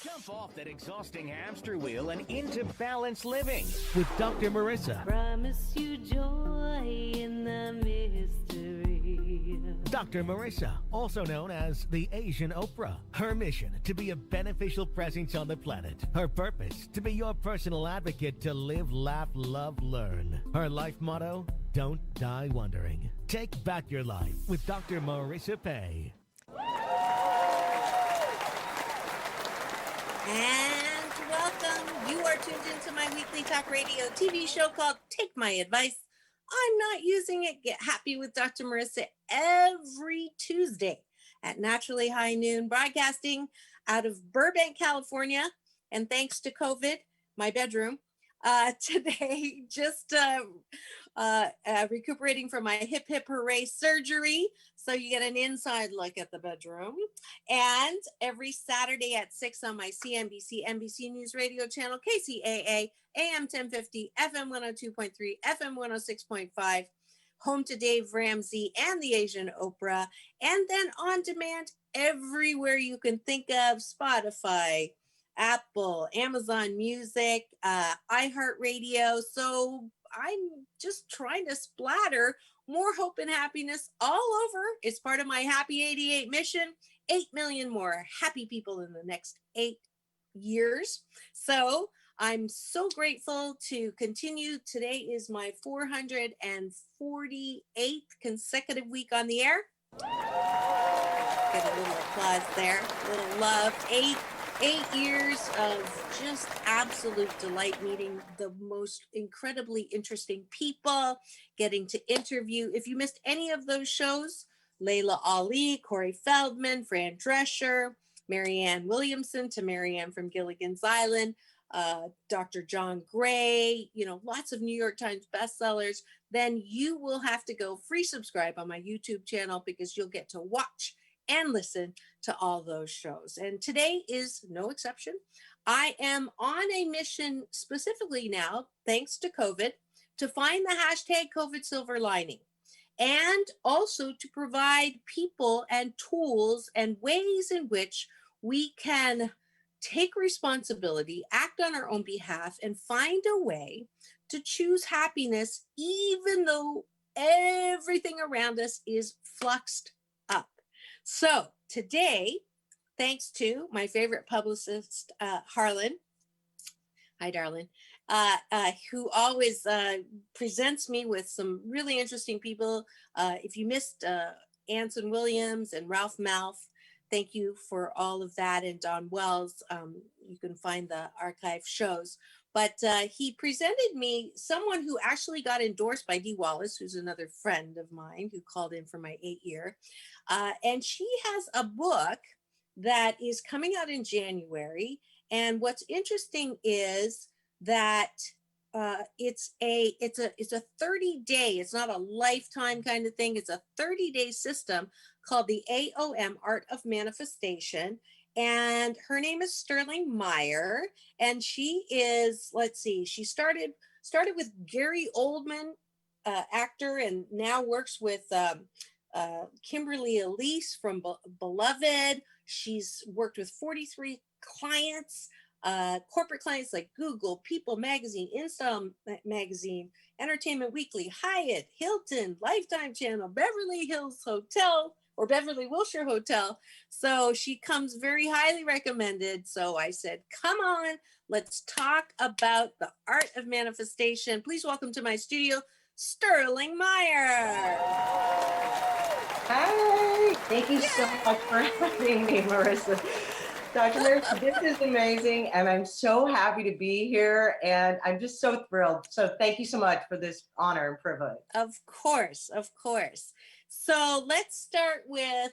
Jump off that exhausting hamster wheel and into balanced living with Dr. Marissa. Promise you joy in the mystery. Dr. Marissa, also known as the Asian Oprah. Her mission, to be a beneficial presence on the planet. Her purpose, to be your personal advocate to live, laugh, love, learn. Her life motto, don't die wondering. Take back your life with Dr. Marissa Pay. And welcome. You are tuned into my weekly talk radio TV show called Take My Advice. I'm not using it. Get happy with Dr. Marissa every Tuesday at Naturally High Noon, broadcasting out of Burbank, California. And thanks to COVID, my bedroom, today, just recuperating from my hip hooray surgery. So you get an inside look at the bedroom. And every Saturday at 6 on my NBC News Radio channel, KCAA, AM 1050, FM 102.3, FM 106.5, home to Dave Ramsey and the Asian Oprah. And then on demand everywhere you can think of: Spotify, Apple, Amazon Music, iHeartRadio. So I'm just trying to splatter more hope and happiness all over. It's part of my Happy 88 mission. 8 million more happy people in the next 8 years. So I'm so grateful to continue. Today is my 448th consecutive week on the air. Get a little applause there, a little love. Eight years of just absolute delight, meeting the most incredibly interesting people, getting to interview. If you missed any of those shows, Layla Ali, Corey Feldman, Fran Drescher, Marianne Williamson to Marianne from Gilligan's Island, Dr. John Gray, lots of New York Times bestsellers, then you will have to go free subscribe on my YouTube channel, because you'll get to watch and listen to all those shows. And today is no exception. I am on a mission specifically now, thanks to COVID, to find the hashtag COVID silver lining, and also to provide people and tools and ways in which we can take responsibility, act on our own behalf, and find a way to choose happiness, even though everything around us is fluxed up. So today, thanks to my favorite publicist, Harlan, hi, darling, who always presents me with some really interesting people. If you missed Anson Williams and Ralph Malph, thank you for all of that. And Don Wells, you can find the archive shows. But he presented me someone who actually got endorsed by Dee Wallace, who's another friend of mine who called in for my 8-year. And she has a book that is coming out in January. And what's interesting is that it's a 30-day, it's not a lifetime kind of thing. It's a 30-day system called the AOM Art of Manifestation. And her name is Sterling Mire, and she is, she started with Gary Oldman, actor, and now works with Kimberly Elise from Beloved. She's worked with 43 clients, corporate clients like Google, People Magazine, InStyle Magazine, Entertainment Weekly, Hyatt, Hilton, Lifetime Channel, Beverly Hills Hotel, or Beverly Wilshire Hotel. So she comes very highly recommended. So I said, come on, let's talk about the art of manifestation. Please welcome to my studio, Sterling Mire. Hi, thank you so much for having me, Marissa. Dr. Marissa, this is amazing, and I'm so happy to be here, and I'm just so thrilled. So thank you so much for this honor and privilege. Of course, of course. So let's start with,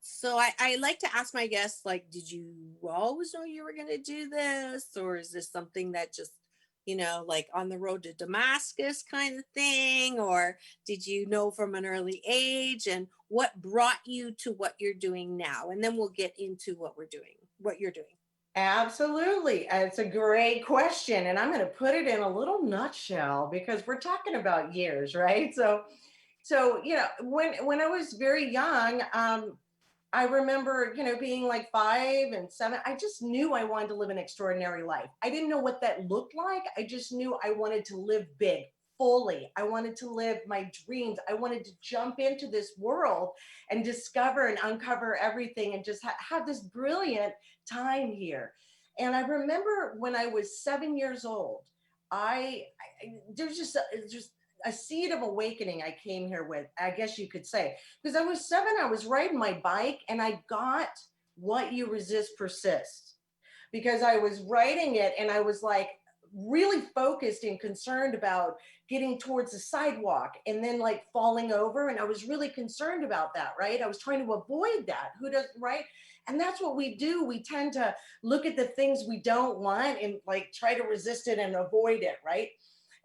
so I like to ask my guests, did you always know you were going to do this? Or is this something that just, on the road to Damascus kind of thing? Or did you know from an early age? And what brought you to what you're doing now? And then we'll get into what you're doing. Absolutely. It's a great question. And I'm going to put it in a little nutshell, because we're talking about years, right? So when I was very young, I remember, being like 5 and 7. I just knew I wanted to live an extraordinary life. I didn't know what that looked like. I just knew I wanted to live big, fully. I wanted to live my dreams. I wanted to jump into this world and discover and uncover everything and just have this brilliant time here. And I remember when I was 7 years old, there's just a seed of awakening I came here with, I guess you could say. Because I was 7, I was riding my bike and I got What You Resist Persists. Because I was writing it and I was like really focused and concerned about getting towards the sidewalk and then like falling over. And I was really concerned about that, right? I was trying to avoid that. Who doesn't, right? And that's what we do. We tend to look at the things we don't want and like try to resist it and avoid it, right?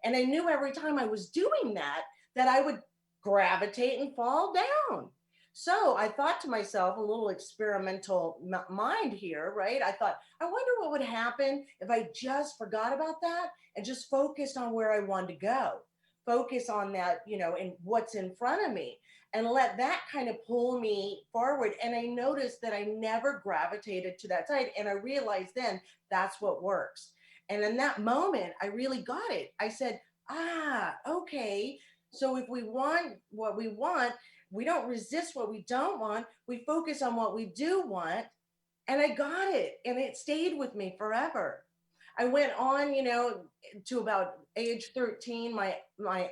And I knew every time I was doing that, that I would gravitate and fall down. So I thought to myself, a little experimental mind here, right? I thought, I wonder what would happen if I just forgot about that and just focused on where I wanted to go. Focus on that, and what's in front of me and let that kind of pull me forward. And I noticed that I never gravitated to that side. And I realized then that's what works. And in that moment, I really got it. I said, okay. So if we want what we want, we don't resist what we don't want. We focus on what we do want. And I got it. And it stayed with me forever. I went on, to about age 13. My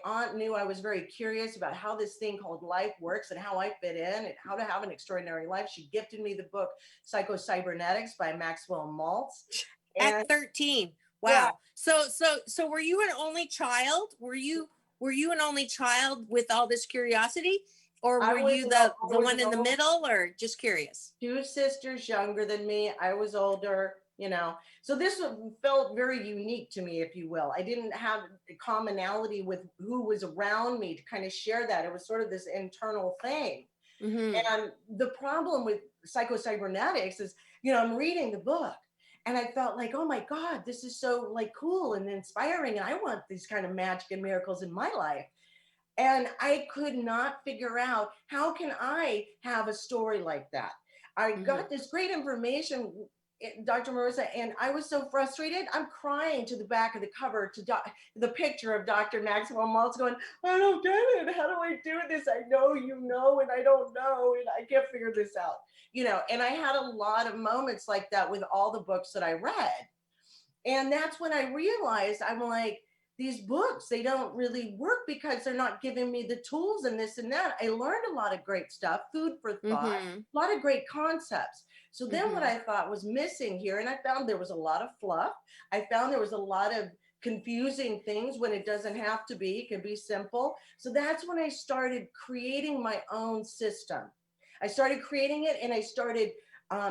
aunt knew I was very curious about how this thing called life works and how I fit in and how to have an extraordinary life. She gifted me the book Psycho-Cybernetics by Maxwell Maltz. At 13. Wow. Yeah. So were you an only child? Were you an only child with all this curiosity? Or were you the one in the middle, or just curious? 2 sisters younger than me. I was older, So this felt very unique to me, if you will. I didn't have a commonality with who was around me to kind of share that. It was sort of this internal thing. Mm-hmm. And the problem with Psycho-Cybernetics is, I'm reading the book and I felt like, oh my God, this is so like cool and inspiring. And I want these kind of magic and miracles in my life. And I could not figure out, how can I have a story like that? I got this great information, Dr. Marissa, and I was so frustrated. I'm crying to the back of the cover to the picture of Dr. Maxwell Maltz going, I don't get it. How do I do this? I know you know, and I don't know, and I can't figure this out. And I had a lot of moments like that with all the books that I read. And that's when I realized, I'm like, these books, they don't really work because they're not giving me the tools and this and that. I learned a lot of great stuff, food for thought, a lot of great concepts. So then what I thought was missing here, and I found there was a lot of fluff. I found there was a lot of confusing things when it doesn't have to be, it can be simple. So that's when I started creating my own system. I started creating it and I started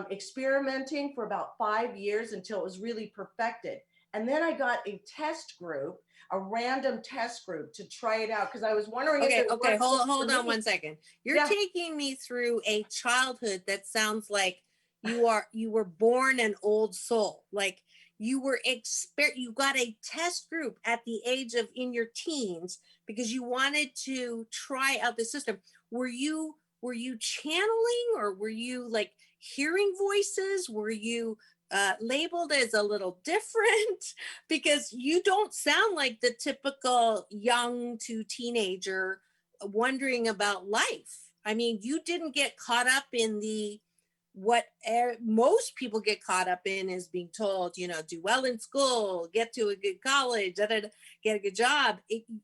experimenting for about 5 years until it was really perfected. And then I got a test group, a random test group to try it out because I was wondering. Okay, hold on 1 second. You're taking me through a childhood that sounds like you were born an old soul. Like you got a test group at the age of in your teens because you wanted to try out the system. Were you channeling, or were you like hearing voices? Were you labeled as a little different? Because you don't sound like the typical young to teenager wondering about life. I mean, you didn't get caught up in what most people get caught up in is being told, do well in school, get to a good college, get a good job.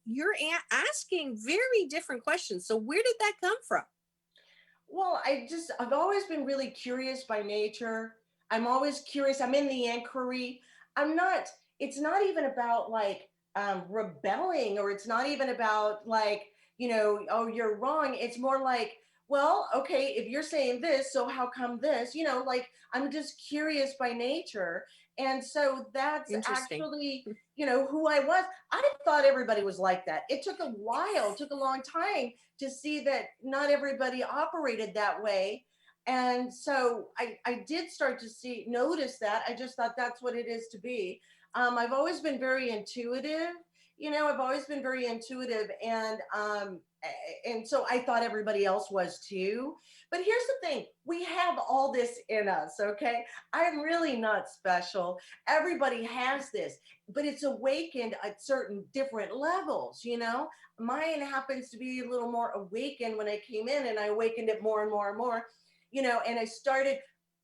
You're asking very different questions. So where did that come from? Well, I've always been really curious by nature. I'm always curious. I'm in the inquiry. It's not even about like rebelling, or it's not even about like, oh, you're wrong. It's more like, well, okay, if you're saying this, so how come this? Like I'm just curious by nature. And so that's actually, who I was. I thought everybody was like that. It took a while, took a long time to see that not everybody operated that way. And so I did start to notice that. I just thought that's what it is to be. I've always been very intuitive. I've always been very intuitive. And And so I thought everybody else was too. But here's the thing, we have all this in us, okay? I'm really not special. Everybody has this, but it's awakened at certain different levels, you know? Mine happens to be a little more awakened when I came in, and I awakened it more and more and more, you know, and I started.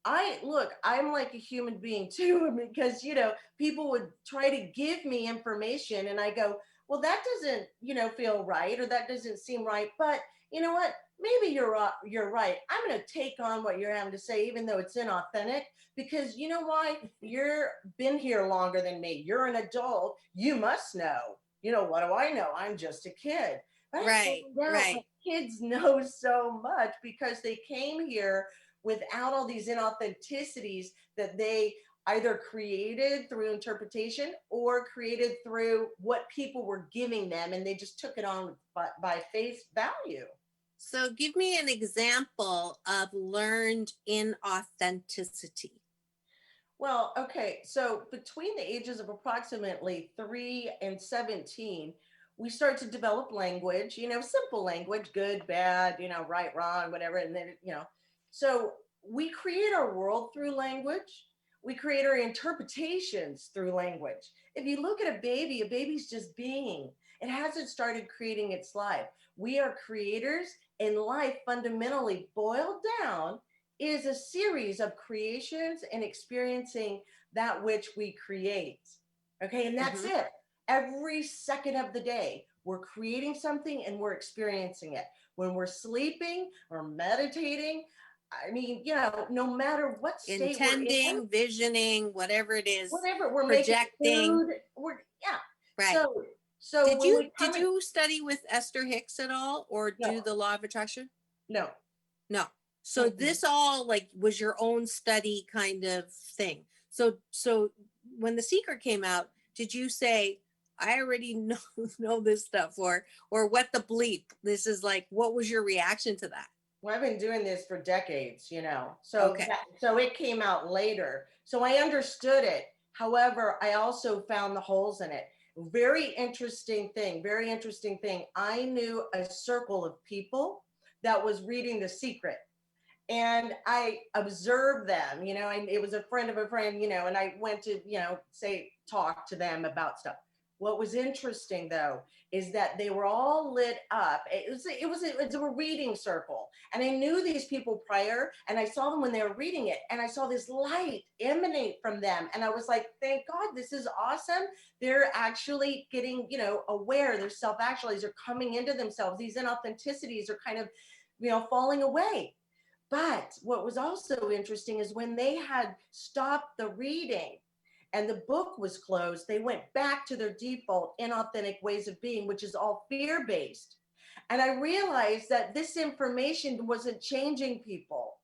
I'm like a human being too, because, you know, people would try to give me information and I go, well, that doesn't, you know, feel right, or that doesn't seem right. But you know what? Maybe you're right. I'm going to take on what you're having to say, even though it's inauthentic, because you know why? You're been here longer than me. You're an adult. You must know. You know, what do I know? I'm just a kid. But I Right, found out right. my kids know so much because they came here without all these inauthenticities that they either created through interpretation or created through what people were giving them, and they just took it on by face value. So give me an example of learned inauthenticity. Well, okay, so between the ages of approximately 3 and 17, we start to develop language, you know, simple language, good, bad, you know, right, wrong, whatever. And then, you know, so we create our world through language. We create our interpretations through language. If you look at a baby's just being, it hasn't started creating its life. We are creators, and life fundamentally boiled down is a series of creations and experiencing that which we create. Okay, and that's Mm-hmm. it. Every second of the day, we're creating something and we're experiencing it. When we're sleeping or meditating, I mean, you know, no matter what state we're in, Intending, visioning, whatever it is, whatever we're making projecting. food, we're yeah. Right. So when we come Did you study with Esther Hicks at all, or no, do the law of attraction? no. No. So Mm-mm. this all like was your own study kind of thing. So when The Secret came out, did you say, I already know this stuff, or what the bleep? This is like, what was your reaction to that? Well, I've been doing this for decades, you know. Okay. So it came out later. So I understood it. However, I also found the holes in it. Very interesting thing. Very interesting thing. I knew a circle of people that was reading The Secret, and I observed them, you know, and it was a friend of a friend, you know, and I went to, you know, say, talk to them about stuff. What was interesting though, is that they were all lit up. It was a reading circle. And I knew these people prior, and I saw them when they were reading it, and I saw this light emanate from them. And I was like, thank God, this is awesome. They're actually getting, you know, aware. Their self-actualities are coming into themselves. These inauthenticities are kind of, you know, falling away. But what was also interesting is when they had stopped the reading and the book was closed, they went back to their default inauthentic ways of being, which is all fear based. And I realized that this information wasn't changing people.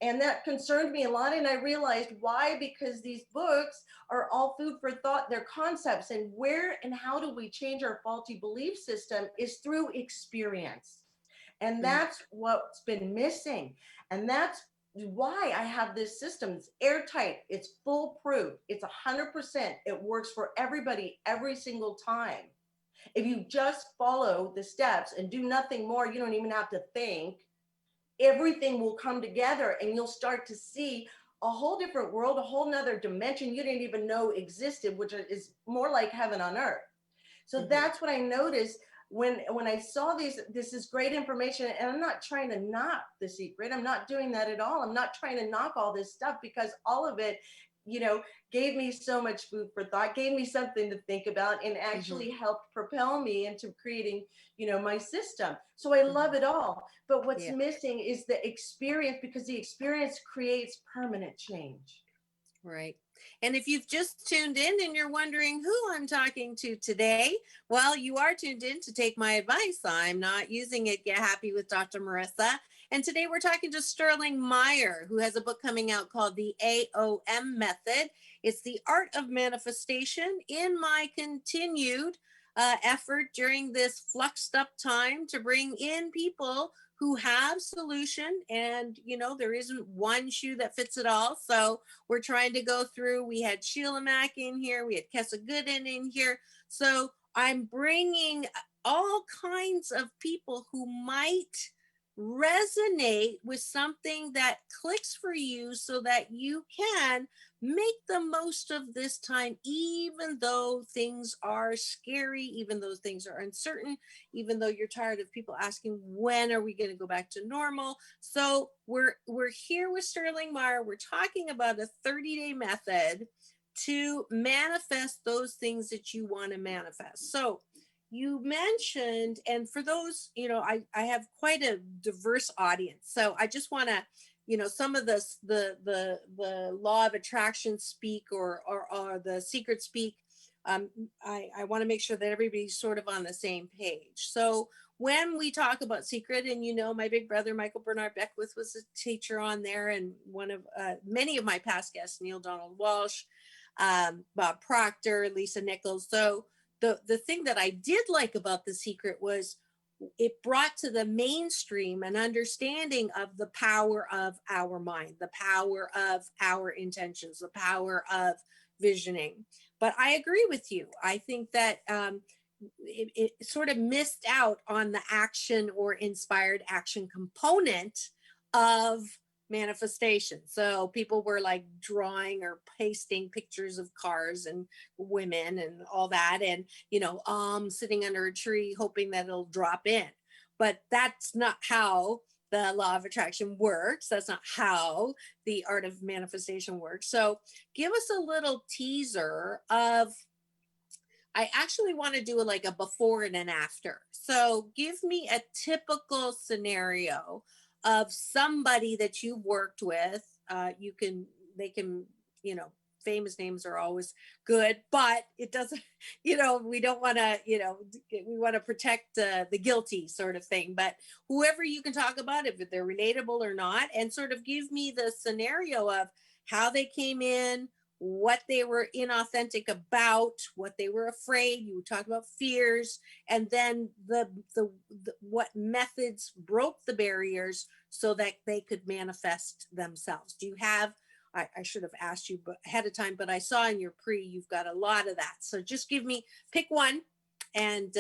And that concerned me a lot. And I realized why, because these books are all food for thought, they're concepts. And where and how do we change our faulty belief system is through experience. And that's what's been missing. And that's why I have this system. It's airtight, it's foolproof, it's 100%. It works for everybody every single time. If you just follow the steps and do nothing more, you don't even have to think, everything will come together and you'll start to see a whole different world, a whole nother dimension you didn't even know existed, which is more like heaven on earth. So that's what I noticed when I saw this is great information. And I'm not trying to knock The Secret. I'm not doing that at all. I'm not trying to knock all this stuff, because all of it, you know, gave me so much food for thought, gave me something to think about, and actually helped propel me into creating, you know, my system. So I love it all. But what's missing is the experience, because the experience creates permanent change. Right. And if you've just tuned in and you're wondering who I'm talking to today, well, you are tuned in to Take My Advice. I'm not using it. Get Happy with Dr. Marissa. And today we're talking to Sterling Meyer, who has a book coming out called The AOM Method. It's the art of manifestation in my continued effort during this fluxed up time to bring in people who have solution. And, you know, there isn't one shoe that fits it all. So we're trying to go through, we had Sheila Mack in here, we had Kessa Gooden in here. So I'm bringing all kinds of people who might resonate with something that clicks for you so that you can make the most of this time, even though things are scary, even though things are uncertain, even though you're tired of people asking, when are we going to go back to normal? So we're here with Sterling Meyer. We're talking about a 30-day method to manifest those things that you want to manifest. So you mentioned, and for those, I have quite a diverse audience. So I just want to, some of this, the law of attraction speak or the secret speak. I want to make sure that everybody's sort of on the same page. So when we talk about secret, and my big brother, Michael Bernard Beckwith, was a teacher on there, and one of many of my past guests, Neil Donald Walsh, Bob Proctor, Lisa Nichols. So the thing that I did like about The Secret was it brought to the mainstream an understanding of the power of our mind, the power of our intentions, the power of visioning. But I agree with you. I think that it sort of missed out on the action or inspired action component of manifestation. So people were like drawing or pasting pictures of cars and women and all that, and sitting under a tree hoping that it'll drop in. But that's not how the law of attraction works. That's not how the art of manifestation works. So give us a little teaser of, I actually want to do like a before and an after. So give me a typical scenario of somebody that you've worked with. They can, famous names are always good, but it doesn't, we don't want to, we want to protect the guilty sort of thing. But whoever you can talk about, if they're relatable or not, and sort of give me the scenario of how they came in, what they were inauthentic about, what they were afraid. You talk about fears, and then the what methods broke the barriers so that they could manifest themselves. Do you have? I should have asked you ahead of time, but I saw in your you've got a lot of that. So just pick one, and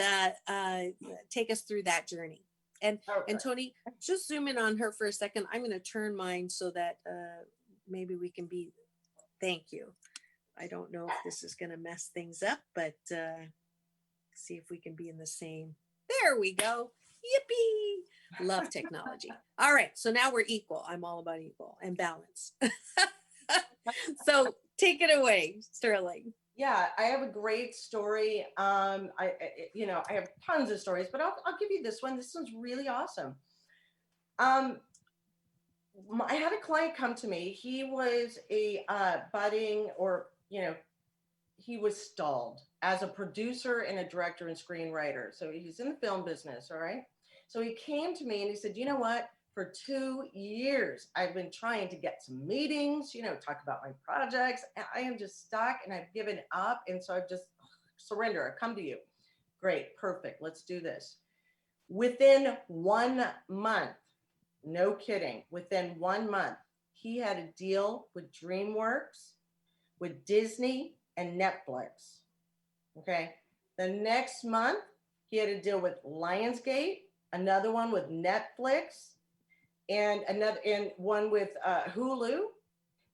take us through that journey. And Tony, just zoom in on her for a second. I'm going to turn mine so that maybe we can be. Thank you. I don't know if this is going to mess things up, but see if we can be in the same. There we go. Yippee. Love technology. All right. So now we're equal. I'm all about equal and balance. So take it away, Sterling. Yeah, I have a great story. I have tons of stories, but I'll give you this one. This one's really awesome. I had a client come to me. He was a budding, or he was stalled as a producer and a director and screenwriter. So he's in the film business, all right? So he came to me and he said, you know what? For 2 years, I've been trying to get some meetings, talk about my projects. And I am just stuck and I've given up. And so I've just surrender. I come to you. Great. Perfect. Let's do this. Within 1 month, no kidding, within 1 month, he had a deal with DreamWorks, with Disney, and Netflix. Okay. The next month, he had a deal with Lionsgate, another one with Netflix, and one with Hulu.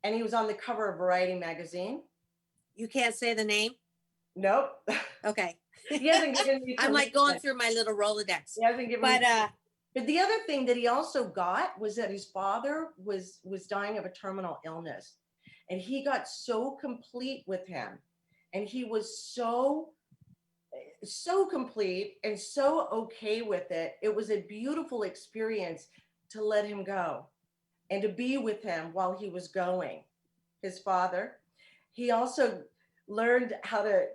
And he was on the cover of Variety magazine. You can't say the name? Nope. Okay. He hasn't given me. I'm like going through my little Rolodex. He hasn't given me. But the other thing that he also got was that his father was dying of a terminal illness. And he got so complete with him. And he was so complete and so okay with it. It was a beautiful experience to let him go and to be with him while he was going. His father. He also learned how to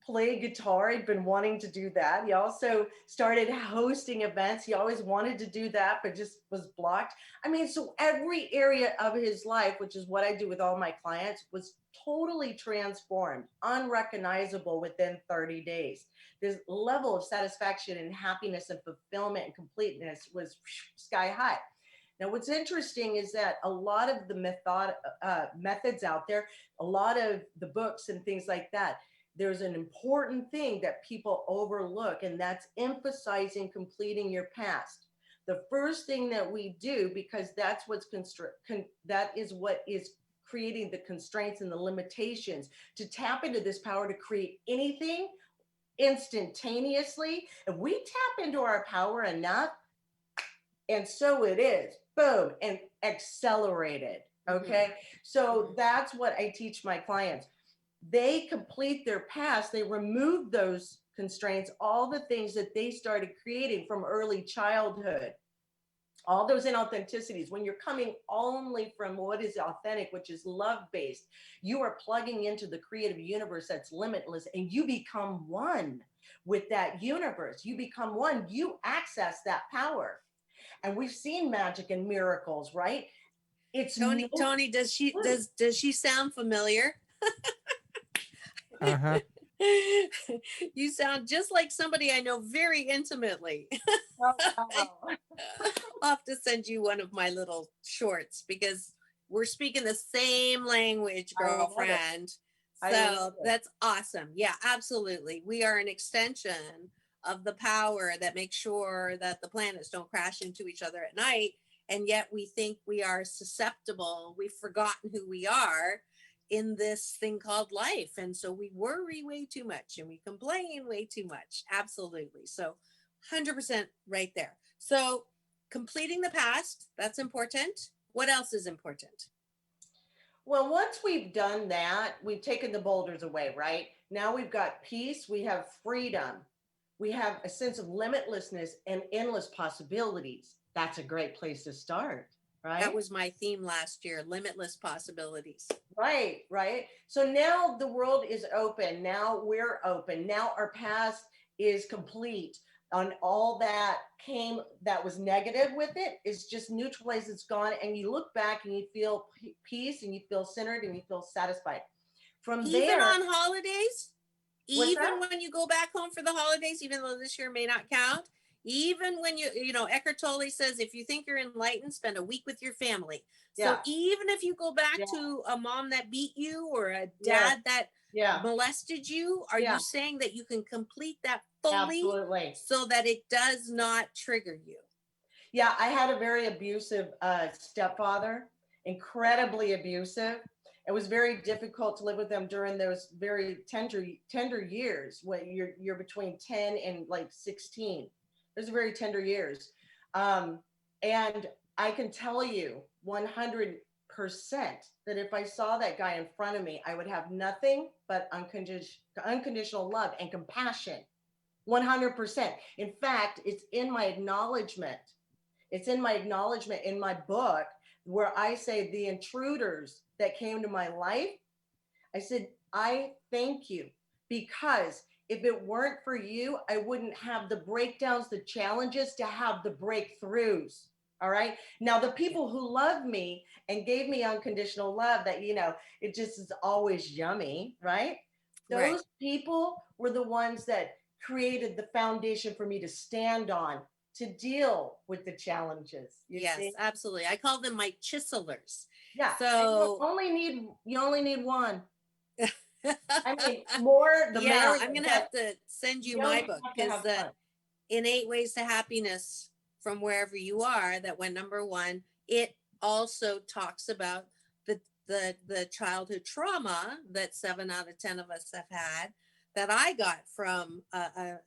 play guitar. He'd been wanting to do that. He also started hosting events. He always wanted to do that, but just was blocked. I mean, so every area of his life, which is what I do with all my clients, was totally transformed, unrecognizable within 30 days. This level of satisfaction and happiness and fulfillment and completeness was sky high. Now, what's interesting is that a lot of the methods out there, a lot of the books and things like that, there's an important thing that people overlook, and that's emphasizing completing your past. The first thing that we do, because that's what's that is what is creating the constraints and the limitations to tap into this power to create anything instantaneously. If we tap into our power enough, and so it is, boom, and accelerated. Okay. So that's what I teach my clients. They complete their past, they remove those constraints, all the things that they started creating from early childhood, all those inauthenticities. When you're coming only from what is authentic, which is love based, you are plugging into the creative universe that's limitless, and you become one with that universe. You become one, you access that power. And we've seen magic and miracles, right? It's Tony, does she sound familiar? Uh-huh. You sound just like somebody I know very intimately. I'll have to send you one of my little shorts because we're speaking the same language, girlfriend. So that's awesome. Yeah, absolutely. We are an extension of the power that makes sure that the planets don't crash into each other at night. And yet we think we are susceptible. We've forgotten who we are in this thing called life. And so we worry way too much and we complain way too much. Absolutely. So 100% right there. So completing the past, that's important. What else is important? Well, once we've done that, we've taken the boulders away, right? Now we've got peace, we have freedom, we have a sense of limitlessness and endless possibilities. That's a great place to start, right? That was my theme last year, limitless possibilities. Right, right. So now the world is open. Now we're open. Now our past is complete. On all that came that was negative with it is just neutralized, it's gone, and you look back and you feel peace and you feel centered and you feel satisfied. From even there, on holidays, even when you go back home for the holidays, even though this year may not count, even when you know, Eckhart Tolle says, if you think you're enlightened, spend a week with your family. So even if you go back to a mom that beat you or a dad that molested you, are you saying that you can complete that fully? Absolutely. So that it does not trigger you? Yeah, I had a very abusive stepfather, incredibly abusive. It was very difficult to live with them during those very tender years when you're between 10 and like 16. Those are very tender years. And I can tell you 100% that if I saw that guy in front of me, I would have nothing but unconditional love and compassion. 100%. In fact, it's in my acknowledgement. It's in my acknowledgement in my book where I say the intruders that came to my life, I said, I thank you, because if it weren't for you, I wouldn't have the breakdowns, the challenges, to have the breakthroughs. All right. Now, the people who loved me and gave me unconditional love that, you know, it just is always yummy, right? Those people were the ones that created the foundation for me to stand on, to deal with the challenges. Yes, absolutely. I call them my chiselers. Yeah. So you only need one. I mean, more the merrier. I'm gonna have to send you my book, because in 8 Ways to Happiness from Wherever You Are, that went #1, it also talks about the childhood trauma that 7 out of 10 of us have had, that I got from a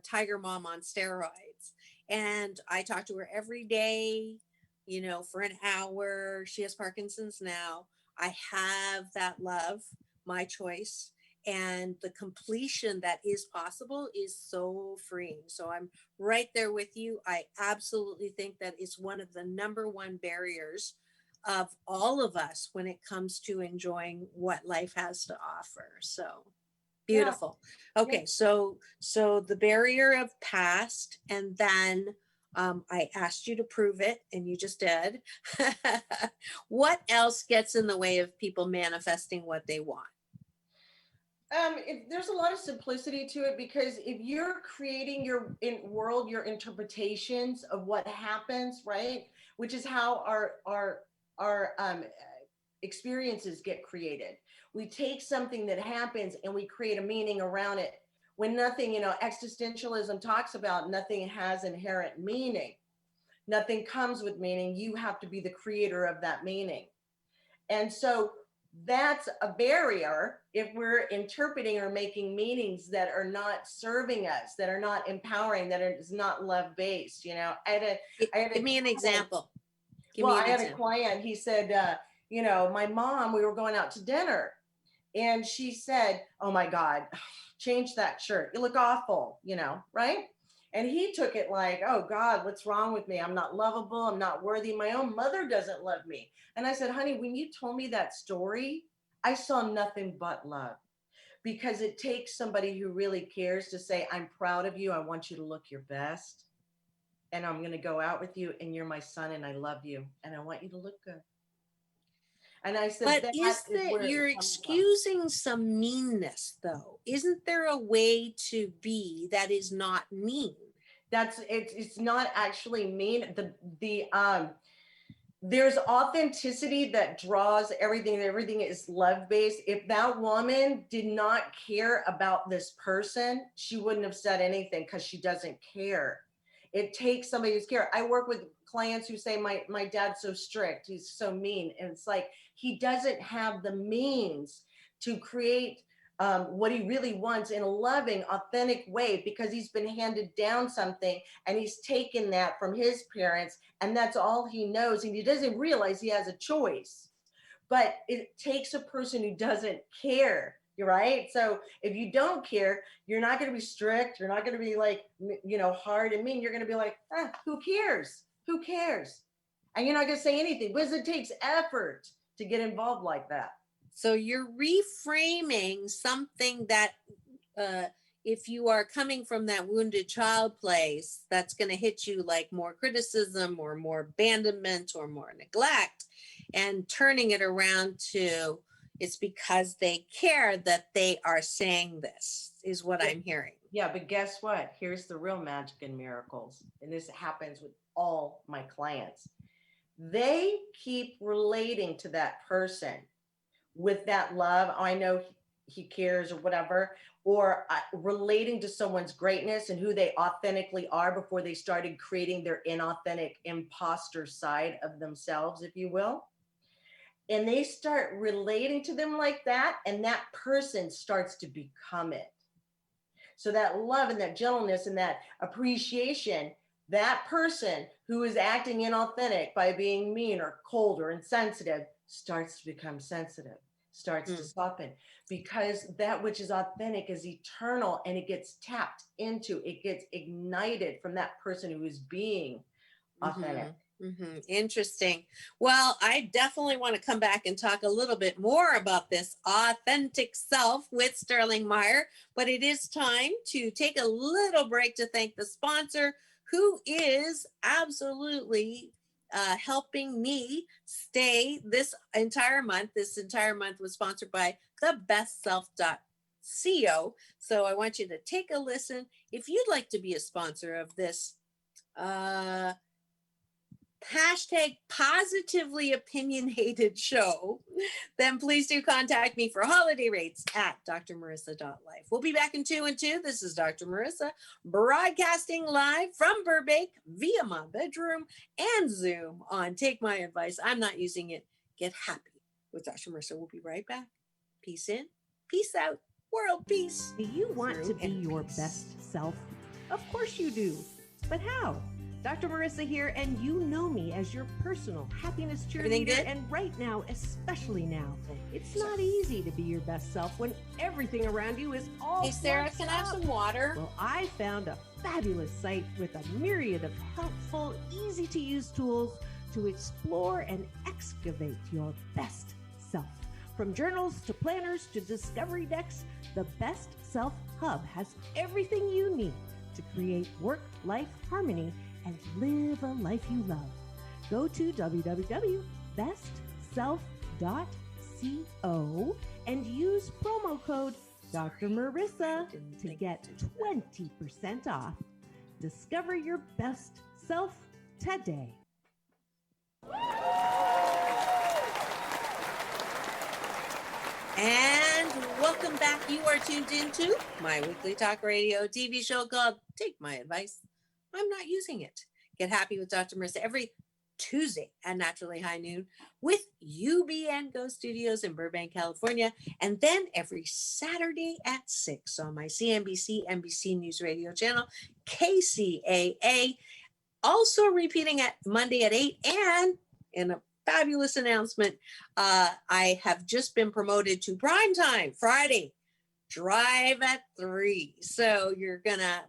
tiger mom on steroids. And I talk to her every day, you know, for an hour. She has Parkinson's now. I have that love, my choice, and the completion that is possible is so freeing. So I'm right there with you. I absolutely think that it's one of the #1 barriers of all of us when it comes to enjoying what life has to offer. So beautiful. Okay. So the barrier of past, and then I asked you to prove it and you just did. What else gets in the way of people manifesting what they want? There's a lot of simplicity to it, because if you're creating your world, your interpretations of what happens, right, which is how our experiences get created. We take something that happens and we create a meaning around it. When nothing, existentialism talks about nothing has inherent meaning. Nothing comes with meaning. You have to be the creator of that meaning. And so that's a barrier if we're interpreting or making meanings that are not serving us, that are not empowering, that is not love-based. Give me an example. I had a client, he said, my mom, we were going out to dinner and she said, oh my God, change that shirt. You look awful, right? And he took it like, oh God, what's wrong with me? I'm not lovable. I'm not worthy. My own mother doesn't love me. And I said, honey, when you told me that story, I saw nothing but love, because it takes somebody who really cares to say, I'm proud of you. I want you to look your best. And I'm going to go out with you, and you're my son and I love you. And I want you to look good. And I said, but you're excusing some meanness though? Isn't there a way to be that is not mean? It's not actually mean. There's authenticity that draws everything. Everything is love-based. If that woman did not care about this person, she wouldn't have said anything, because she doesn't care. It takes somebody who's care. I work with clients who say, my dad's so strict, he's so mean. And it's like, he doesn't have the means to create what he really wants in a loving, authentic way, because he's been handed down something and he's taken that from his parents, and that's all he knows. And he doesn't realize he has a choice. But it takes a person who doesn't care. You're right. So if you don't care, you're not going to be strict. You're not going to be like, hard and mean. You're going to be like, who cares? Who cares? And you're not going to say anything, because it takes effort to get involved like that. So you're reframing something that if you are coming from that wounded child place, that's going to hit you like more criticism or more abandonment or more neglect, and turning it around to, it's because they care that they are saying this, is what I'm hearing. Yeah, but guess what? Here's the real magic and miracles. And this happens with all my clients. They keep relating to that person with that love. Oh, I know he cares or whatever, or relating to someone's greatness and who they authentically are before they started creating their inauthentic imposter side of themselves, if you will. And they start relating to them like that, and that person starts to become it. So that love and that gentleness and that appreciation, that person who is acting inauthentic by being mean or cold or insensitive starts to become sensitive, starts to soften, because that which is authentic is eternal, and it gets tapped into, it gets ignited from that person who is being authentic. Mm-hmm. Interesting. Well, I definitely want to come back and talk a little bit more about this authentic self with Sterling Meyer, but it is time to take a little break to thank the sponsor, who is absolutely helping me stay this entire month. This entire month was sponsored by thebestself.co. So I want you to take a listen. If you'd like to be a sponsor of this hashtag positively opinionated show, then please do contact me for holiday rates at drmarissa.life. We'll be back in 2 and 2. This is Dr. Marissa, broadcasting live from Burbank via my bedroom and Zoom on Take My Advice. I'm not using it. Get happy with Dr. Marissa. We'll be right back. Peace in, peace out, world peace. Do you want to be your best self? Of course you do. But how? Dr. Marissa here, and you know me as your personal happiness cheerleader. And right now, especially now, it's not easy to be your best self when everything around you is all Hey, Sarah, can I have some water? Well, I found a fabulous site with a myriad of helpful, easy-to-use tools to explore and excavate your best self. From journals to planners to discovery decks, the Best Self Hub has everything you need to create work-life harmony and live a life you love. Go to www.bestself.co and use promo code Dr. Marissa to get 20% off. Discover your best self today. Welcome back. You are tuned into my weekly talk radio TV show called Take My Advice. I'm Not Using It. Get happy with Dr. Marissa every Tuesday at Naturally High Noon with UBN Go Studios in Burbank, California. And then every Saturday at 6 on my CNBC, NBC News Radio channel, KCAA. Also repeating at Monday at 8. And in a fabulous announcement, I have just been promoted to primetime Friday, drive at 3. So you're going to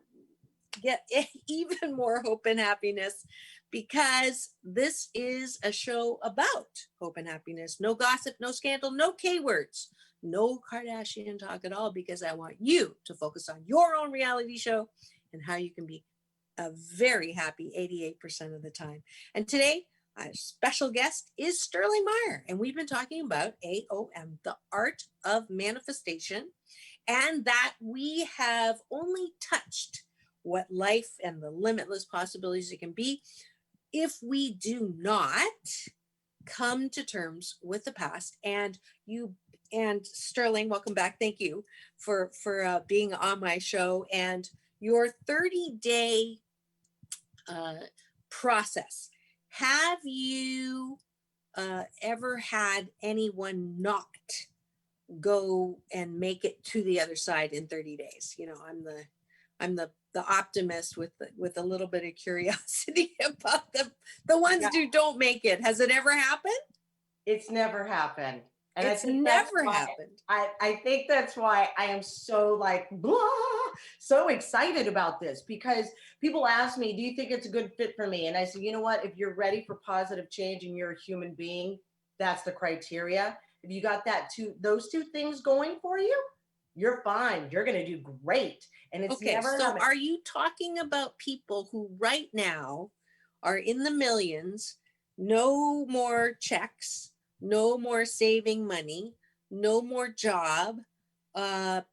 get even more hope and happiness because this is a show about hope and happiness. No gossip, no scandal, no K words, no Kardashian talk at all, because I want you to focus on your own reality show and how you can be a very happy 88% of the time. And today, our special guest is Sterling Meyer, and we've been talking about AOM, the art of manifestation, and that we have only touched what life and the limitless possibilities it can be if we do not come to terms with the past. And Sterling, welcome back. Thank you for being on my show and your 30-day process. Have you ever had anyone not go and make it to the other side in 30 days? You know, I'm the optimist with a little bit of curiosity about the ones who don't make it. Has it ever happened? It's never happened. And it's never happened. I think that's why I am so so excited about this, because people ask me, do you think it's a good fit for me? And I say, you know what, if you're ready for positive change and you're a human being, that's the criteria. If you got those two things going for you, you're fine. You're going to do great. And it's okay. Never So happened. Are you talking about people who right now are in the millions, no more checks, no more saving money, no more job,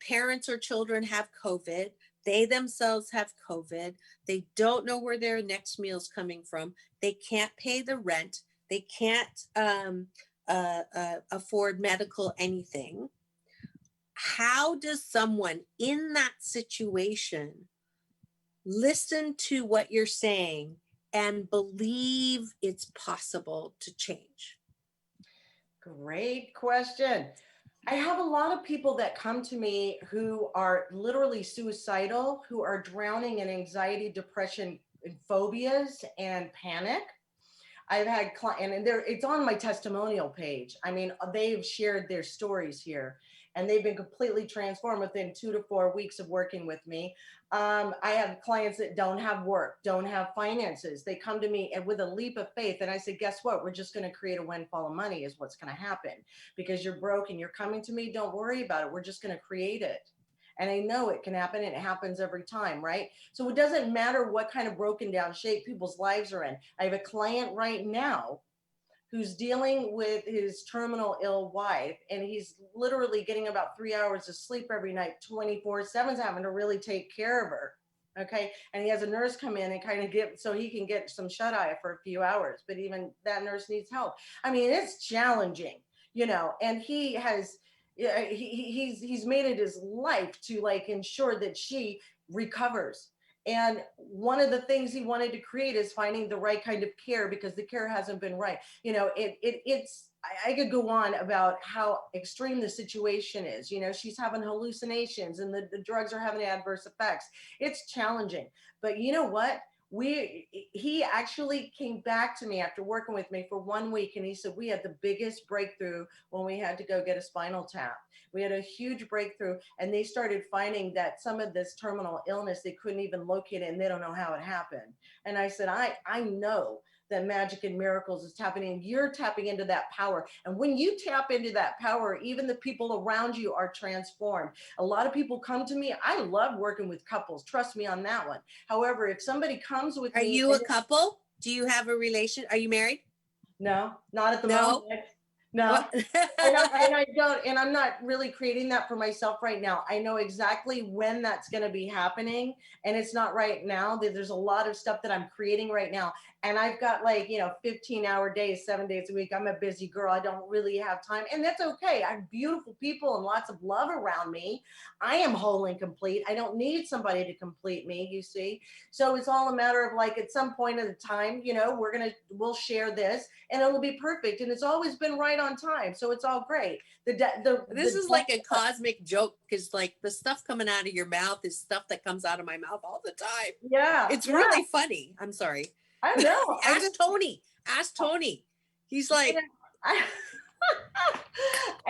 parents or children have COVID, they themselves have COVID, they don't know where their next meal's coming from, they can't pay the rent, they can't afford medical anything? How does someone in that situation listen to what you're saying and believe it's possible to change? Great question. I have a lot of people that come to me who are literally suicidal, who are drowning in anxiety, depression, and phobias and panic. I've had clients, and it's on my testimonial page. I mean, they've shared their stories here, and they've been completely transformed within 2 to 4 weeks of working with me. I have clients that don't have work, don't have finances. They come to me and with a leap of faith, and I say, guess what? We're just going to create a windfall of money is what's going to happen, because you're broke and you're coming to me. Don't worry about it. We're just going to create it. And I know it can happen, and it happens every time, right? So it doesn't matter what kind of broken down shape people's lives are in. I have a client right now who's dealing with his terminal ill wife, and he's literally getting about 3 hours of sleep every night, 24/7, having to really take care of her. Okay. And he has a nurse come in and kind of so he can get some shut eye for a few hours, but even that nurse needs help. I mean, it's challenging, and he has, he's made it his life to ensure that she recovers. And one of the things he wanted to create is finding the right kind of care, because the care hasn't been right. I could go on about how extreme the situation is. She's having hallucinations, and the drugs are having adverse effects. It's challenging. But you know what? He actually came back to me after working with me for 1 week, and he said, we had the biggest breakthrough when we had to go get a spinal tap. We had a huge breakthrough, and they started finding that some of this terminal illness, they couldn't even locate it, and they don't know how it happened. And I said, I know that magic and miracles is tapping in. You're tapping into that power. And when you tap into that power, even the people around you are transformed. A lot of people come to me. I love working with couples. Trust me on that one. However, if somebody comes with me. Are you a couple? Do you have a relation? Are you married? No, not at the No? moment. No. What? And I don't, and I'm not really creating that for myself right now. I know exactly when that's going to be happening, and it's not right now. There's a lot of stuff that I'm creating right now, and I've got like 15-hour days, 7 days a week. I'm a busy girl. I don't really have time, and that's okay. I have beautiful people and lots of love around me. I am whole and complete. I don't need somebody to complete me. You see, so it's all a matter of like at some point at a time, we'll share this, and it'll be perfect, and it's always been right on time, so it's all great. This is like a cosmic joke because like the stuff coming out of your mouth is stuff that comes out of my mouth all the time. Yeah, It's really funny. I'm sorry. I know. Ask Tony. He's like, I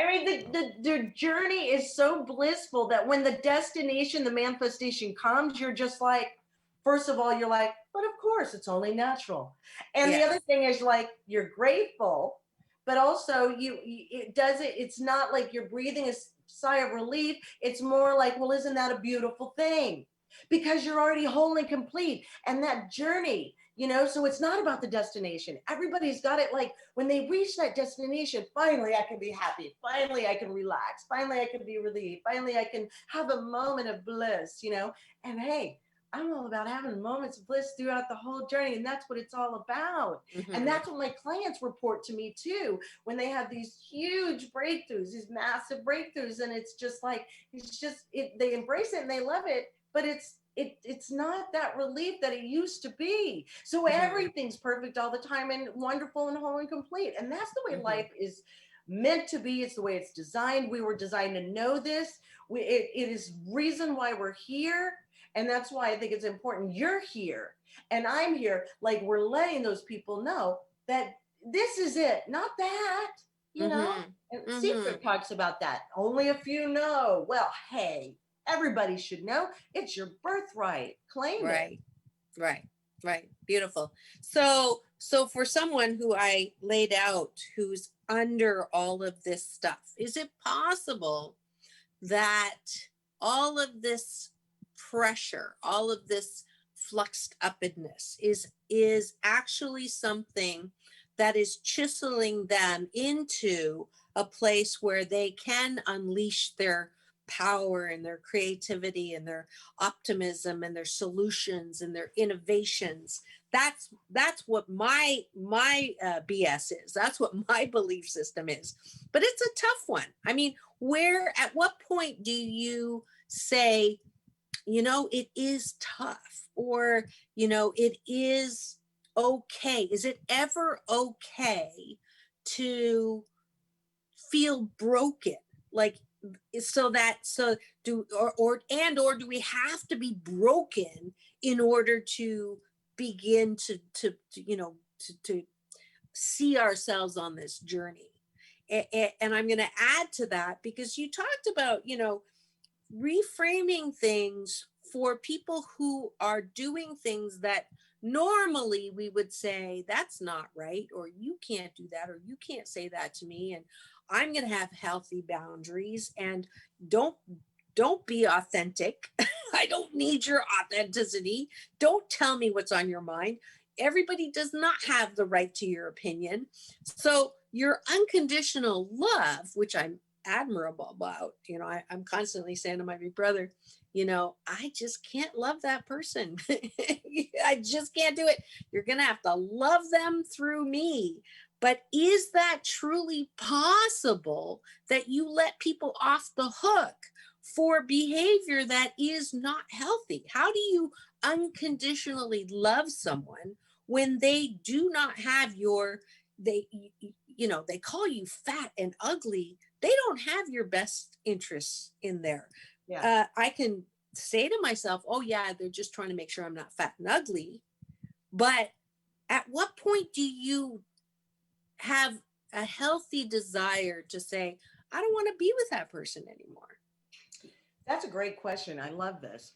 mean, the journey is so blissful that when the destination, the manifestation comes, you're just like, first of all, you're like, but of course, it's only natural. And Yes. the other thing is like, you're grateful, but also it's not like you're breathing a sigh of relief. It's more like, well, isn't that a beautiful thing? Because you're already whole and complete. And that journey, so it's not about the destination. Everybody's got it. Like when they reach that destination, finally I can be happy. Finally I can relax. Finally I can be relieved. Finally I can have a moment of bliss, and hey, I'm all about having moments of bliss throughout the whole journey. And that's what it's all about. mm-hmm. And that's what my clients report to me too, when they have these huge breakthroughs, these massive breakthroughs. And it's just like, they embrace it and they love it, but it's not that relief that it used to be. So everything's perfect all the time and wonderful and whole and complete. And that's the way life is meant to be. It's the way it's designed. We were designed to know this. It is reason why we're here. And that's why I think it's important. You're here and I'm here. Like we're letting those people know that this is it, not that, And Secret talks about that. Only a few know. Well, hey, everybody should know. It's your birthright. Claim it. Right. Beautiful. So for someone who I laid out, who's under all of this stuff, is it possible that all of this pressure, all of this fluxed upness is actually something that is chiseling them into a place where they can unleash their power and their creativity and their optimism and their solutions and their innovations? That's what my BS is. That's what my belief system is. But it's a tough one. I mean, at what point do you say, it is tough, or, it is okay? Is it ever okay to feel broken? Like, or do we have to be broken in order to begin to see ourselves on this journey? And I'm going to add to that, because you talked about, reframing things for people who are doing things that normally we would say that's not right, or you can't do that, or you can't say that to me, and I'm going to have healthy boundaries, and don't be authentic. I don't need your authenticity. Don't tell me what's on your mind. Everybody does not have the right to your opinion. So your unconditional love, which I'm admirable about, I'm constantly saying to my big brother, I just can't love that person. I just can't do it. You're going to have to love them through me. But is that truly possible, that you let people off the hook for behavior that is not healthy? How do you unconditionally love someone when they do not have they call you fat and ugly? They don't have your best interests in there. Yeah. I can say to myself, oh yeah, they're just trying to make sure I'm not fat and ugly. But at what point do you have a healthy desire to say, I don't want to be with that person anymore? That's a great question. I love this.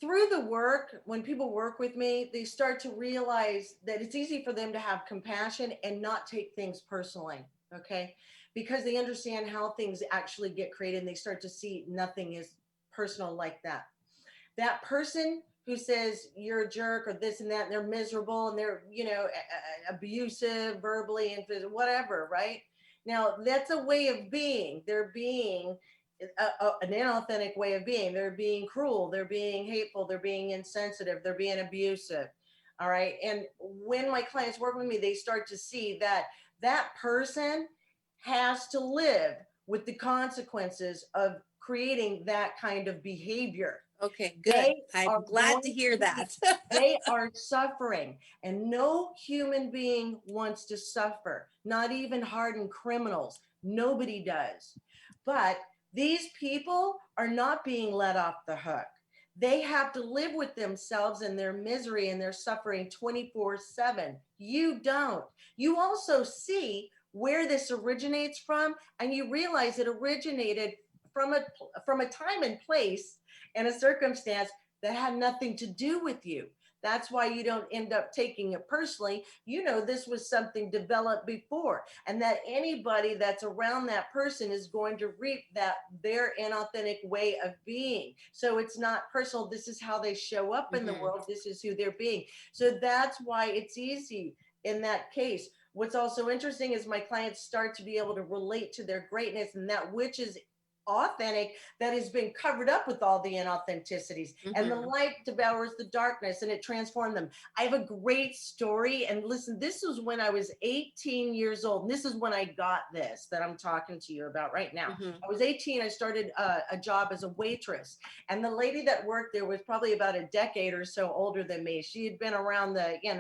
Through the work, when people work with me, they start to realize that it's easy for them to have compassion and not take things personally. Okay. Because they understand how things actually get created, and they start to see nothing is personal like that. That person who says you're a jerk or this and that, and they're miserable and they're, abusive verbally and whatever, right? Now, that's a way of being. They're being an inauthentic way of being. They're being cruel. They're being hateful. They're being insensitive. They're being abusive. All right. And when my clients work with me, they start to see that that person has to live with the consequences of creating that kind of behavior. Okay, good. I'm glad to hear that. They are suffering, and no human being wants to suffer, not even hardened criminals. Nobody does. But these people are not being let off the hook. They have to live with themselves and their misery and their suffering 24/7. You don't. You also see where this originates from, and you realize it originated from a time and place and a circumstance that had nothing to do with you. That's why you don't end up taking it personally. This was something developed before, and that anybody that's around that person is going to reap their inauthentic way of being. So it's not personal. This is how they show up in the world. This is who they're being. So that's why it's easy in that case. What's also interesting is my clients start to be able to relate to their greatness and that which is authentic that has been covered up with all the inauthenticities, and the light devours the darkness and it transformed them. I have a great story, and listen, this was when I was 18 years old, and this is when I got this that I'm talking to you about right now. I was 18. I started a job as a waitress, and the lady that worked there was probably about a decade or so older than me. She had been around the She'd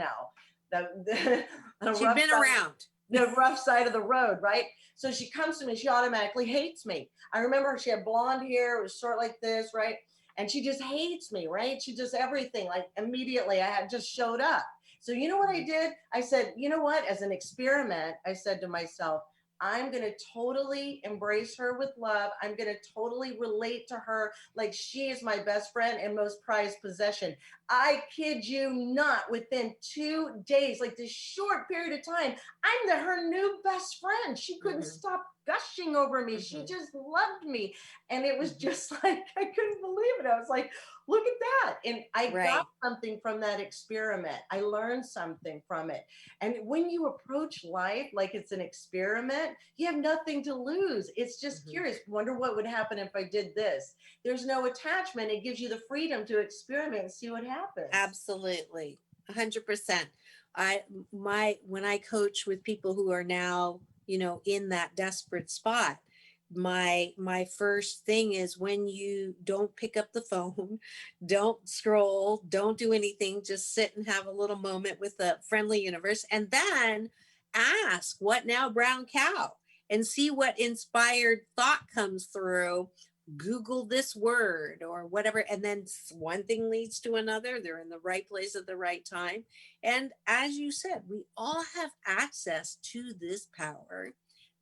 been around the rough side of the road, right? So she comes to me, she automatically hates me. I remember she had blonde hair, it was short like this, right? And she just hates me, right? She just everything, like immediately I had just showed up. So you know what I did? I said, you know what? As an experiment, I said to myself, I'm going to totally embrace her with love. I'm going to totally relate to her like she is my best friend and most prized possession. I kid you not, within 2 days, like this short period of time, I'm her new best friend. She couldn't stop gushing over me. She just loved me. And it was just like, I couldn't believe it. I was like, look at that. And I got something from that experiment. I learned something from it. And when you approach life like it's an experiment, you have nothing to lose. It's just curious. Wonder what would happen if I did this. There's no attachment. It gives you the freedom to experiment and see what happens. Absolutely. 100%. When I coach with people who are now, in that desperate spot, my first thing is, when you don't pick up the phone, don't scroll, don't do anything, just sit and have a little moment with the friendly universe, and then ask, what now, brown cow, and see what inspired thought comes through. Google this word or whatever, and then one thing leads to another. They're in the right place at the right time. And as you said, we all have access to this power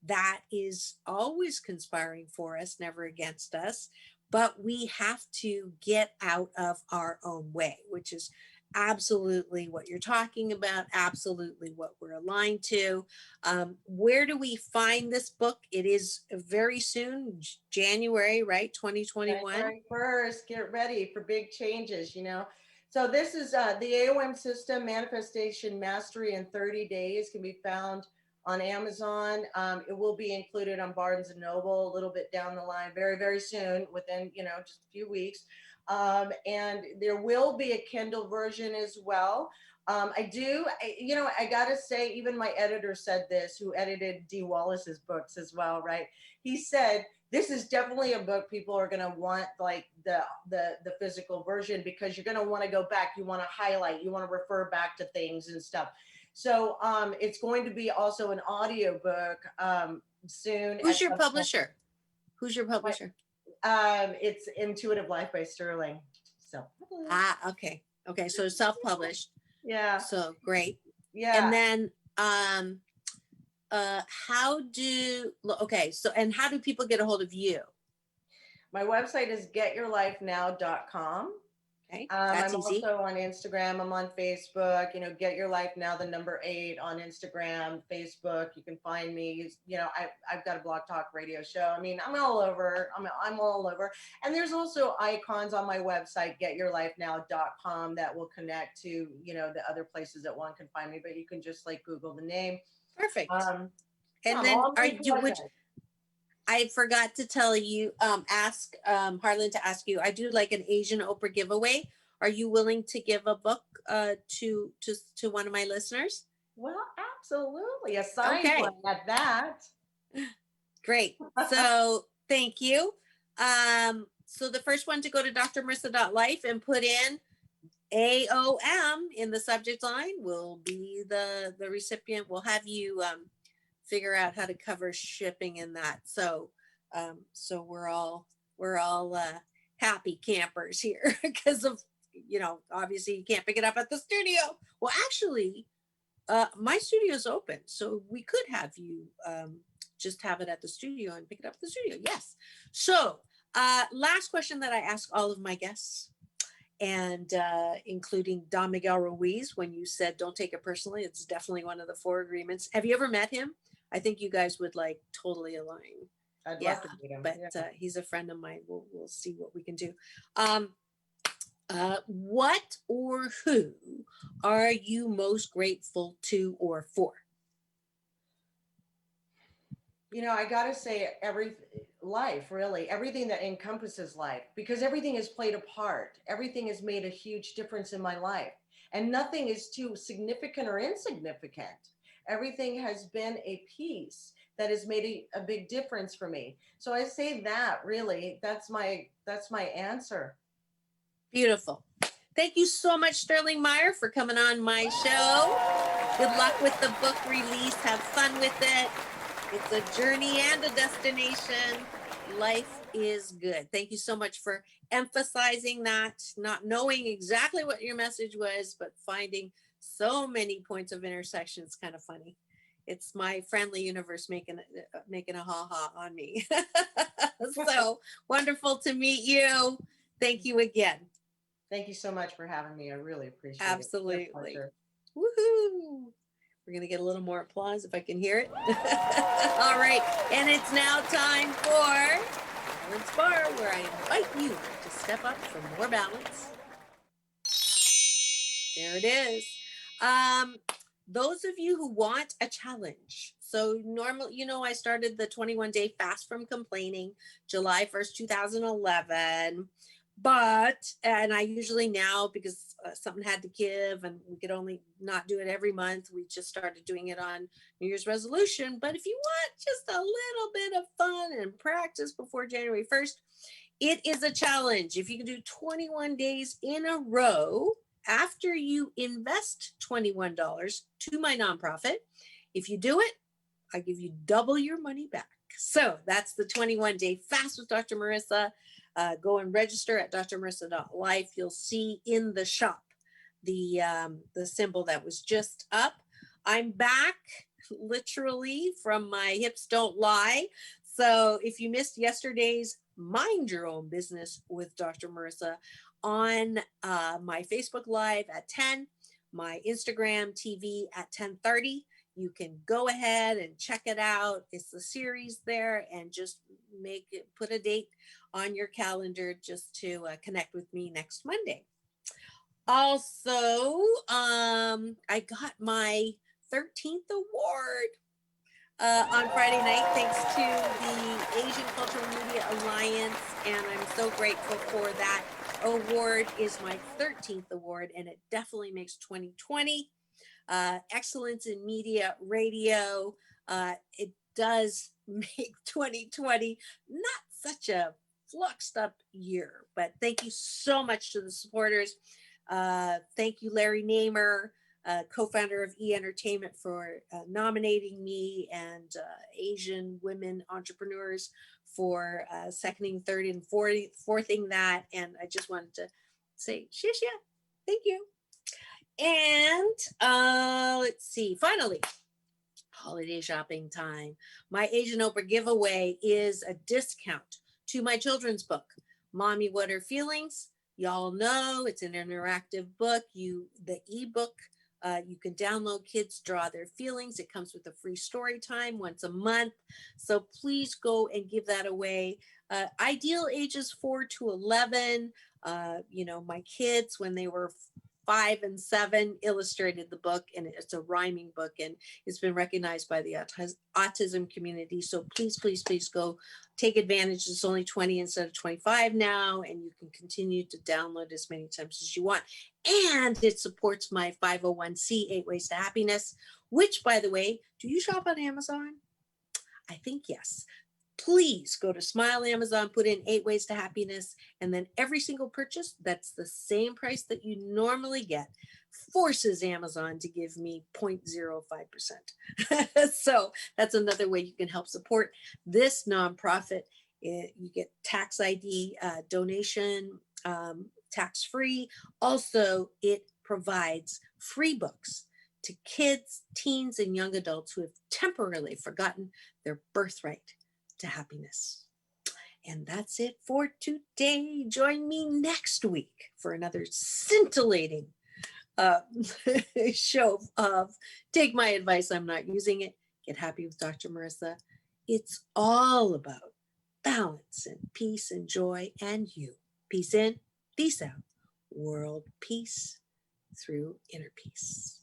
that is always conspiring for us, never against us. But we have to get out of our own way, which is absolutely what you're talking about, absolutely what we're aligned to. Where do we find this book? It is very soon, January, right? 2021. January 1st, get ready for big changes, So this is the AOM System, Manifestation Mastery in 30 Days, can be found on Amazon. It will be included on Barnes and Noble a little bit down the line, very, very soon, within, just a few weeks. And there will be a Kindle version as well. I gotta say, even my editor said this, who edited Dee Wallace's books as well, right? He said, this is definitely a book people are gonna want, like the physical version, because you're gonna wanna go back, you wanna highlight, you wanna refer back to things and stuff. So it's going to be also an audio book soon. Who's your publisher? It's Intuitive Life by Sterling. So okay. So self-published. Yeah. So great. Yeah. And then how do people get a hold of you? My website is getyourlifenow.com. Okay, that's I'm easy. also on Instagram. I'm on Facebook. Get Your Life Now, the number 8 on Instagram, Facebook. You can find me. I've got a Blog Talk radio show. I mean, I'm all over. I'm all over. And there's also icons on my website, getyourlifenow.com, that will connect to the other places that one can find me. But you can just like Google the name. Perfect. Yeah, And I'm then all are over you the would website. I forgot to tell you, ask Harlan to ask you. I do like an Asian Oprah giveaway. Are you willing to give a book to one of my listeners? Well, absolutely. A signed Okay, one at that. great. So thank you. So the first one to go to drmarissa.life and put in AOM in the subject line will be the recipient. We'll have you figure out how to cover shipping in that. So so we're all happy campers here because of obviously you can't pick it up at the studio. Well, actually, my studio's open, so we could have you just have it at the studio and pick it up at the studio. Yes. So last question that I ask all of my guests, and including Don Miguel Ruiz, when you said don't take it personally, it's definitely one of the 4 agreements. Have you ever met him? I think you guys would like totally align. I'd love to meet him. But he's a friend of mine. We'll see what we can do. What or who are you most grateful to or for? I gotta say life, really, everything that encompasses life, because everything has played a part. Everything has made a huge difference in my life, and nothing is too significant or insignificant. Everything has been a piece that has made a big difference for me. So I say that really, that's my answer. Beautiful. Thank you so much, Sterling Meyer, for coming on my show. Good luck with the book release. Have fun with it. It's a journey and a destination. Life is good. Thank you so much for emphasizing that, not knowing exactly what your message was, but finding so many points of intersection. It's kind of funny. It's my friendly universe making a ha-ha on me. So wonderful to meet you. Thank you again. Thank you so much for having me. I really appreciate it. Absolutely. Woohoo. We're going to get a little more applause if I can hear it. All right. And it's now time for Balance Bar, where I invite you to step up for more balance. There it is. Those of you who want a challenge. So normally, I started the 21-day fast from complaining July 1st, 2011. And I usually now, because something had to give and we could only not do it every month, we just started doing it on New Year's resolution. But if you want just a little bit of fun and practice before January 1st, it is a challenge. If you can do 21 days in a row after you invest $21 to my nonprofit, if you do it, I give you double your money back. So that's the 21-day fast with Dr. Marissa. Go and register at drmarissa.life. You'll see in the shop the symbol that was just up. I'm back literally from my hips don't lie. So if you missed yesterday's Mind Your Own Business with Dr. Marissa on my Facebook Live at 10, my Instagram TV at 10:30, you can go ahead and check it out. It's the series there, and just put a date on your calendar just to connect with me next Monday. Also, I got my 13th award on Friday night, thanks to the Asian Cultural Media Alliance, and I'm so grateful for that. Award is my 13th award, and it definitely makes 2020 excellence in media radio. It does make 2020 not such a fluxed up year, but thank you so much to the supporters. Thank you, Larry Namer, co-founder of E-Entertainment, for nominating me, and Asian women entrepreneurs for seconding, third, and fourthing that. And I just wanted to say, shishya, thank you. And let's see, finally, holiday shopping time. My Asian Oprah giveaway is a discount to my children's book, Mommy, What Are Feelings? Y'all know it's an interactive book. The ebook, you can download Kids Draw Their Feelings. It comes with a free story time once a month. So please go and give that away. Ideal ages 4 to 11. My kids, when they were 5 and 7, illustrated the book, and it's a rhyming book, and it's been recognized by the autism community. So please, please, please go take advantage. It's only 20 instead of 25 now, and you can continue to download as many times as you want. And it supports my 501c 8 Ways to Happiness, which, by the way, do you shop on Amazon? I think yes. Please go to Smile Amazon, put in 8 Ways to Happiness, and then every single purchase that's the same price that you normally get forces Amazon to give me 0.05%. So that's another way you can help support this nonprofit. You get tax ID donation, tax-free. Also, it provides free books to kids, teens, and young adults who have temporarily forgotten their birthright to happiness. And that's it for today. Join me next week for another scintillating show of Take My Advice, I'm Not Using It. Get Happy with Dr. Marissa. It's all about balance and peace and joy and you. Peace in, peace out. World peace through inner peace.